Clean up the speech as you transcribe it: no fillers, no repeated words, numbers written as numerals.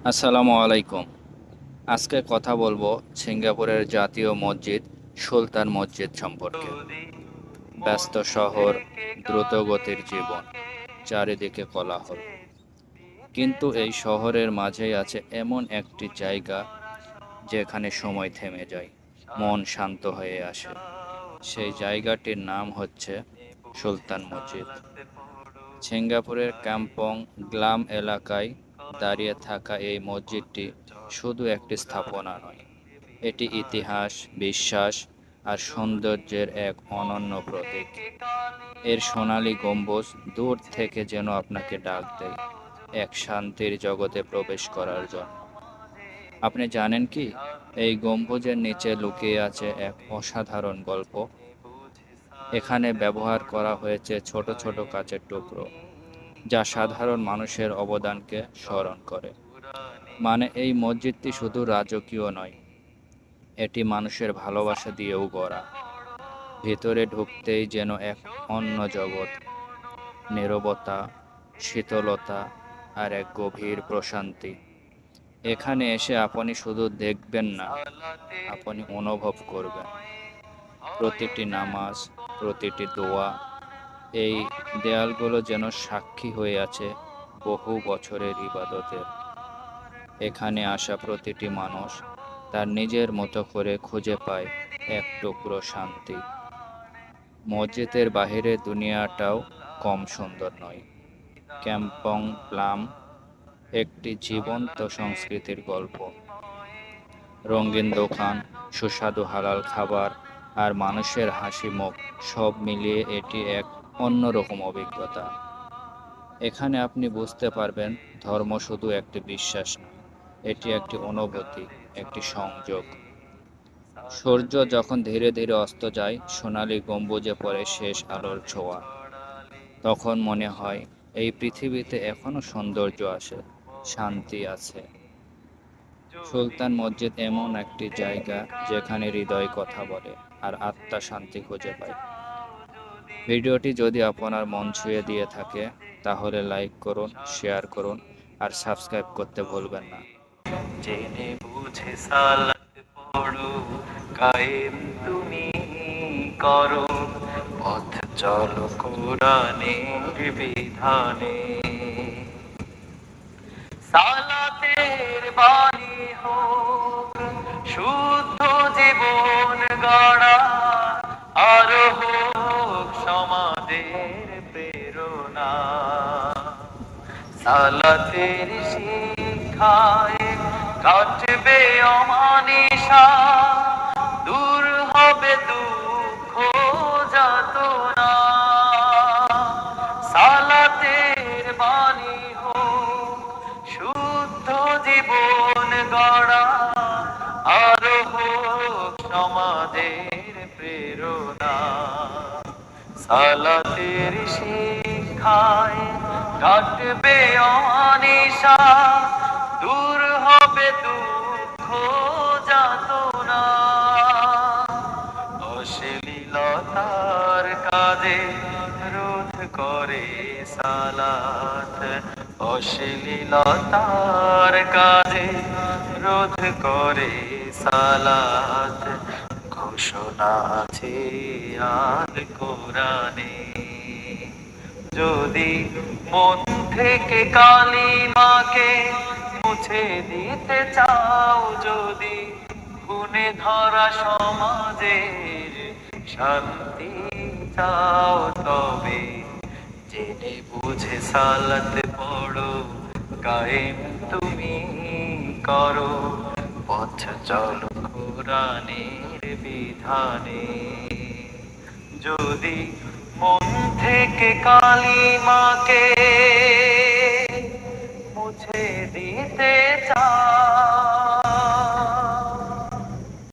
আসসালামু আলাইকুম। আজকে কথা বলবো সিঙ্গাপুরের জাতীয় মসজিদ সুলতান মসজিদ সম্পর্কে। ব্যস্ত শহর, দ্রুতগতির জীবন, চারিদিকে কোলাহল। কিন্তু এই শহরের মাঝেই আছে এমন একটি জায়গা যেখানে সময় থেমে যায়, মন শান্ত হয়ে আসে। সেই জায়গাটির নাম হচ্ছে সুলতান মসজিদ। সিঙ্গাপুরের কাম্পং গ্লাম এলাকায় দাঁড়িয়ে থাকা এই মসজিদটি শুধু একটি স্থাপনা নয়, এটি ইতিহাস, বিশ্বাস আর সৌন্দর্যের এক অনন্য প্রতীক। এর সোনালী গম্বুজ দূর থেকে যেন আপনাকে ডাক দেয় এক শান্তির জগতে প্রবেশ করার জন্য। আপনি জানেন কি, এই গম্বুজের নিচে লুকিয়ে আছে এক অসাধারণ গল্প। এখানে ব্যবহার করা হয়েছে ছোট ছোট কাচের টুকরো, যা সাধারণ মানুষের অবদানকে স্মরণ করে। মানে এই মসজিদটি শুধু রাজকীয় নয়, এটি মানুষের ভালোবাসা দিয়েও গড়া। ভিতরে ঢুকতেই যেন এক অন্য জগৎ, নীরবতা, শীতলতা আর এক গভীর প্রশান্তি। এখানে এসে আপনি শুধু দেখবেন না, আপনি অনুভব করবেন। প্রতিটি নামাজ, প্রতিটি দোয়া, এই দেয়ালগুলো যেন সাক্ষী হয়ে আছে বহু বছরের ইবাদতের। এখানে আসা প্রতিটি মানুষ তার নিজের মতো করে খুঁজে পায় এক টুকরো শান্তি। মসজিদের বাহিরের দুনিয়াটাও কম সুন্দর নয়। ক্যাম্পং প্লাম একটি জীবন্ত সংস্কৃতির গল্প। রঙিন দোকান, সুস্বাদু হালাল খাবার আর মানুষের হাসি মুখ, সব মিলিয়ে এটি এক অন্যরকম অভিজ্ঞতা। এখানে আপনি বুঝতে পারবেন ধর্ম শুধু একটি বিশ্বাস না, এটি একটি অনুভূতি, একটি সংযোগ। সূর্য যখন ধীরে ধীরে অস্ত যায়, সোনালী গম্বুজে পড়ে শেষ আলোর ছোঁয়া, তখন মনে হয় এই পৃথিবীতে এখনো সৌন্দর্য আছে, শান্তি আছে। সুলতান মসজিদ এমন একটি জায়গা যেখানে হৃদয় কথা বলে আর আত্মা শান্তি খুঁজে পায়। ভিডিওটি যদি আপনার মন ছুঁয়ে দিয়ে থাকে, তাহলে লাইক করুন, শেয়ার করুন আর সাবস্ক্রাইব করতে ভুলবেন না। জেনে বুঝে সালাত পড়ো, কায়েম তুমি করো, পথ চলো কোরআনের বিধানে। সালাতের বাণী হোক শুদ্ধ জীবন গড়া, আরো হোক সমাজের প্রেরণা। সালাতের শিক্ষায় কাটবে অমানিসা, দূর হবে দুঃখ যাতনা। সালাতের বাণী হোক শুদ্ধ জীবন গড়া, আরো হোক সমাজের প্রেরণা। সালাতের শিক্ষায় কাটবে অনিশা, দূর হবে দুঃখ যাতনা। অশ্লীলতার কাজে রোধ করে সালাত, অশ্লীলতার কাজে রোধ করে সালাত। ঘোষণা আছে আল কোরআনে, যদি মন থেকে কালিমাকে মুছে দিতে চাও, যদি খুনে ধরা সমাজের শান্তি চাও, তবে জেনে বুঝে সালাত পড়ো, কায়েম তুমি করো, পথ চলো কোরআনের বিধানে। যদি মন থেকে কালিমাকে